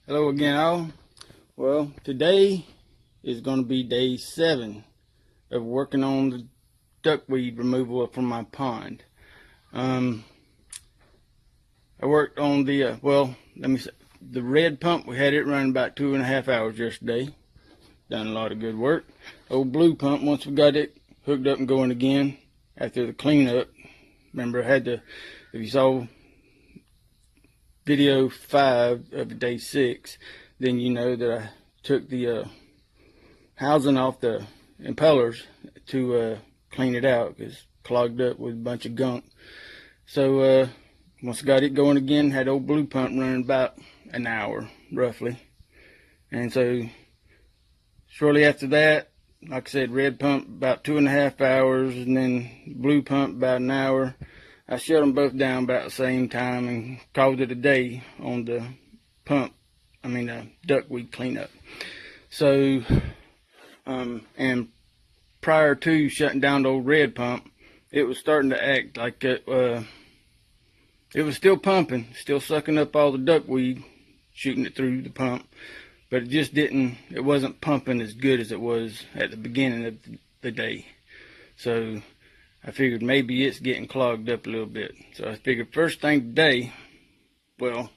Hello again, all. Well, today is going to be day 7 of working on the duckweed removal from my pond. I worked on the the red pump. We had it running about 2.5 hours yesterday. Done a lot of good work. Old blue pump, once we got it hooked up and going again after the cleanup. Remember, I had to, if you saw video 5 of day 6, then you know that I took the housing off the impellers to clean it out because it's clogged up with a bunch of gunk. So once I got it going again, had old blue pump running about an hour roughly, and so shortly after that, like I said, red pump about 2.5 hours, and then blue pump about an hour. I shut them both down about the same time and called it a day on the duckweed cleanup. So, and prior to shutting down the old red pump, it was starting to act like it was still pumping, still sucking up all the duckweed, shooting it through the pump, but it wasn't pumping as good as it was at the beginning of the day. So I figured maybe it's getting clogged up a little bit. So I figured first thing today, well,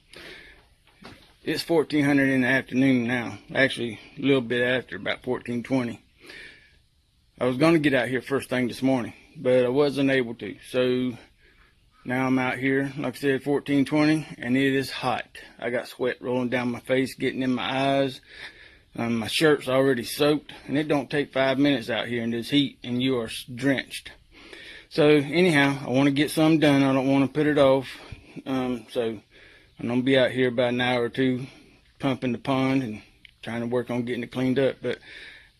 it's 1400 in the afternoon now. Actually, a little bit after, about 1420. I was going to get out here first thing this morning, but I wasn't able to. So now I'm out here, like I said, 1420, and it is hot. I got sweat rolling down my face, getting in my eyes. My shirt's already soaked, and it don't take 5 minutes out here in this heat, and you are drenched. So anyhow, I want to get something done. I don't want to put it off. So I'm going to be out here about an hour or two pumping the pond and trying to work on getting it cleaned up. But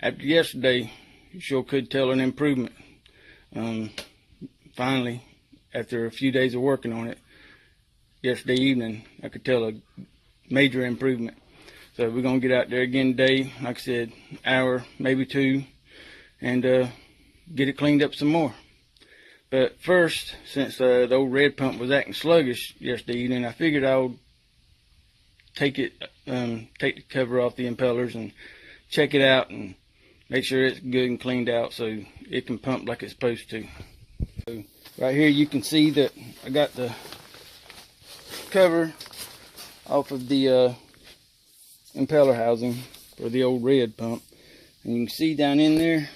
after yesterday, you sure could tell an improvement. Finally, after a few days of working on it, yesterday evening, I could tell a major improvement. So we're going to get out there again today, like I said, hour, maybe 2, and get it cleaned up some more. But first, since the old red pump was acting sluggish yesterday evening, I figured I would take the cover off the impellers and check it out and make sure it's good and cleaned out so it can pump like it's supposed to. So right here you can see that I got the cover off of the impeller housing for the old red pump, and you can see down in there,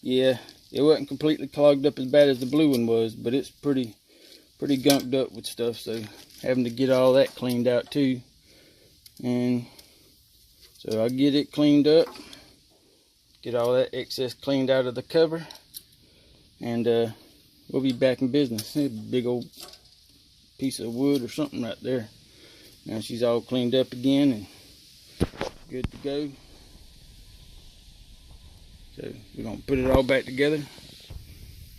yeah, it wasn't completely clogged up as bad as the blue one was, but it's pretty gunked up with stuff, so having to get all that cleaned out too. And so I'll get it cleaned up, get all that excess cleaned out of the cover, and we'll be back in business. There's a big old piece of wood or something right there. Now she's all cleaned up again and good to go. So we're going to put it all back together,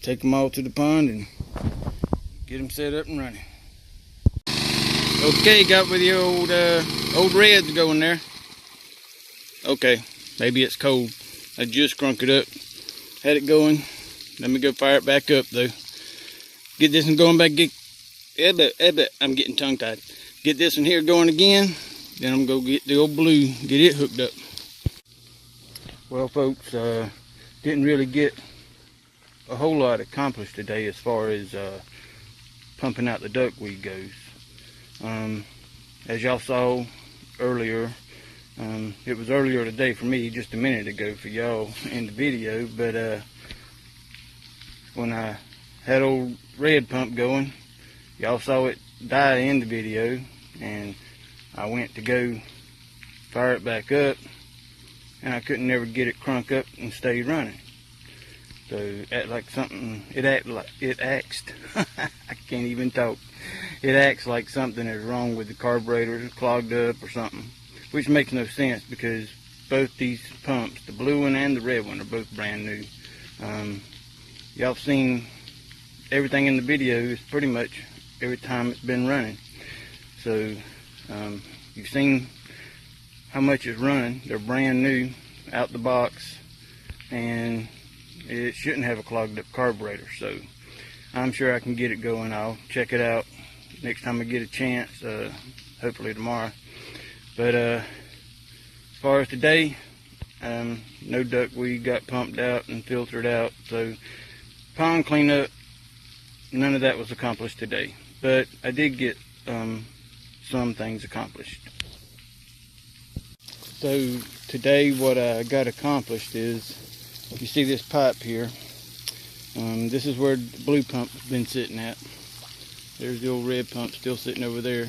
take them all to the pond, and get them set up and running. Okay, got with the old reds going there. Okay, maybe it's cold. I just crunk it up, had it going. Let me go fire it back up though. Get this one going back. I'm getting tongue tied. Get this one here going again. Then I'm going to go get the old blue, get it hooked up. Well, folks, didn't really get a whole lot accomplished today as far as pumping out the duckweed goes. As y'all saw earlier, it was earlier today for me, just a minute ago for y'all in the video, but when I had old red pump going, y'all saw it die in the video, and I went to go fire it back up, and I couldn't never get it crunk up and stay running. So it acts I can't even talk. It acts like something is wrong with the carburetor, it's clogged up or something, which makes no sense because both these pumps, the blue one and the red one, are both brand new. Y'all seen everything in the video is pretty much every time it's been running. So you've seen how much it's running. They're brand new out the box, and it shouldn't have a clogged up carburetor. So I'm sure I can get it going. I'll check it out next time I get a chance, hopefully tomorrow. But as far as today, no duckweed got pumped out and filtered out. So pond cleanup, none of that was accomplished today. But I did get some things accomplished. So today what I got accomplished is, if you see this pipe here, this is where the blue pump's been sitting at. There's the old red pump still sitting over there.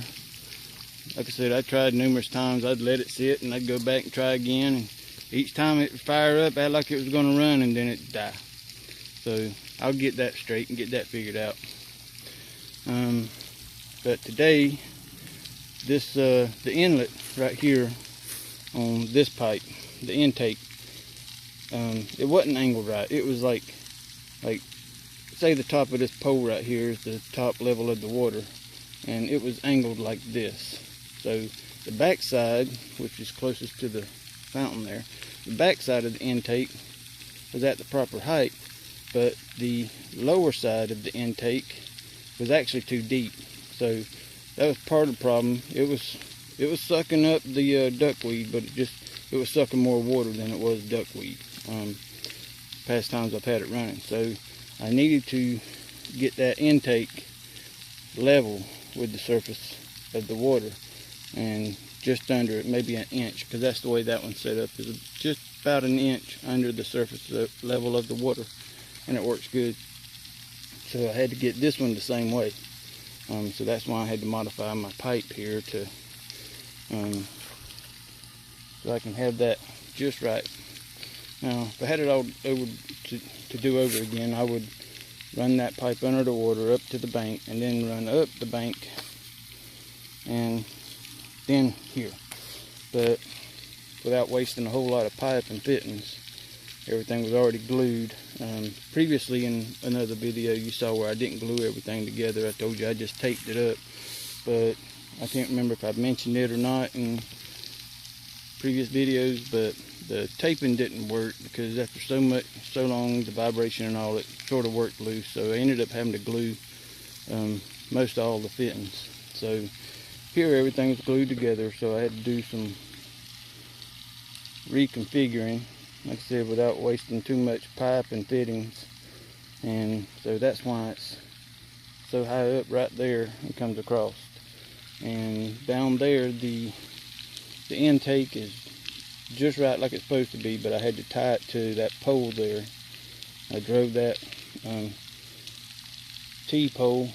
Like I said, I tried numerous times. I'd let it sit and I'd go back and try again, and each time it would fire up, act like it was going to run, and then it'd die. So I'll get that straight and get that figured out. But today, this the inlet right here on this pipe, the intake, it wasn't angled right. It was like say the top of this pole right here is the top level of the water, and it was angled like this. So the back side, which is closest to the fountain there, the back side of the intake was at the proper height, but the lower side of the intake was actually too deep. So that was part of the problem. It was sucking up the duckweed, but it was sucking more water than it was duckweed. Past times I've had it running. So I needed to get that intake level with the surface of the water, and just under it, maybe an inch, because that's the way that one's set up, is just about an inch under the surface level of the water, and it works good. So I had to get this one the same way. So that's why I had to modify my pipe here to so I can have that just right. Now, if I had it all over to do over again, I would run that pipe under the water up to the bank, and then run up the bank and then here. But without wasting a whole lot of pipe and fittings, everything was already glued. Previously in another video you saw where I didn't glue everything together. I told you I just taped it up, but I can't remember if I mentioned it or not in previous videos, but the taping didn't work because after so long, the vibration and all, it sort of worked loose. So I ended up having to glue most all the fittings. So here everything was glued together, so I had to do some reconfiguring, like I said, without wasting too much pipe and fittings. And so that's why it's so high up right there and comes across. And down there, the intake is just right like it's supposed to be, but I had to tie it to that pole there. I drove that T-pole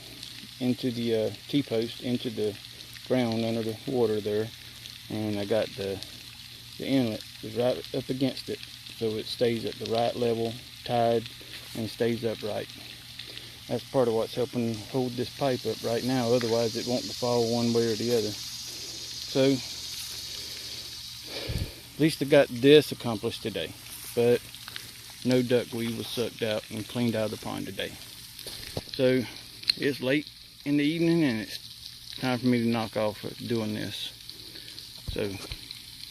into the T-post into the ground under the water there, and I got the inlet is right up against it, so it stays at the right level, tied, and stays upright. That's part of what's helping hold this pipe up right now, otherwise it won't fall one way or the other. So at least I got this accomplished today, but no duckweed was sucked out and cleaned out of the pond today. So it's late in the evening and it's time for me to knock off doing this. So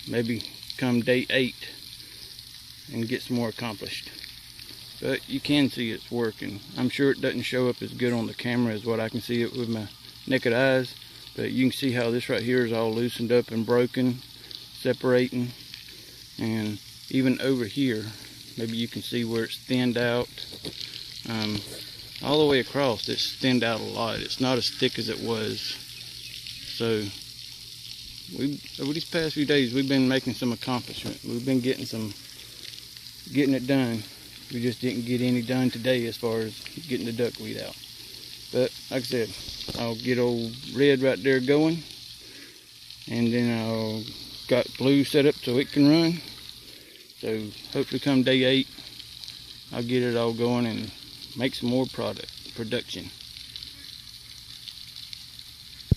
maybe come day 8 and get some more accomplished. But you can see it's working. I'm sure it doesn't show up as good on the camera as what I can see it with my naked eyes, but you can see how this right here is all loosened up and broken, separating. And even over here, maybe you can see where it's thinned out. All the way across, it's thinned out a lot. It's not as thick as it was. So over these past few days, we've been making some accomplishment. We've been getting it done. We just didn't get any done today as far as getting the duckweed out. But like I said, I'll get old red right there going, and then I'll got blue set up so it can run. So hopefully come day 8, I'll get it all going and make some more production.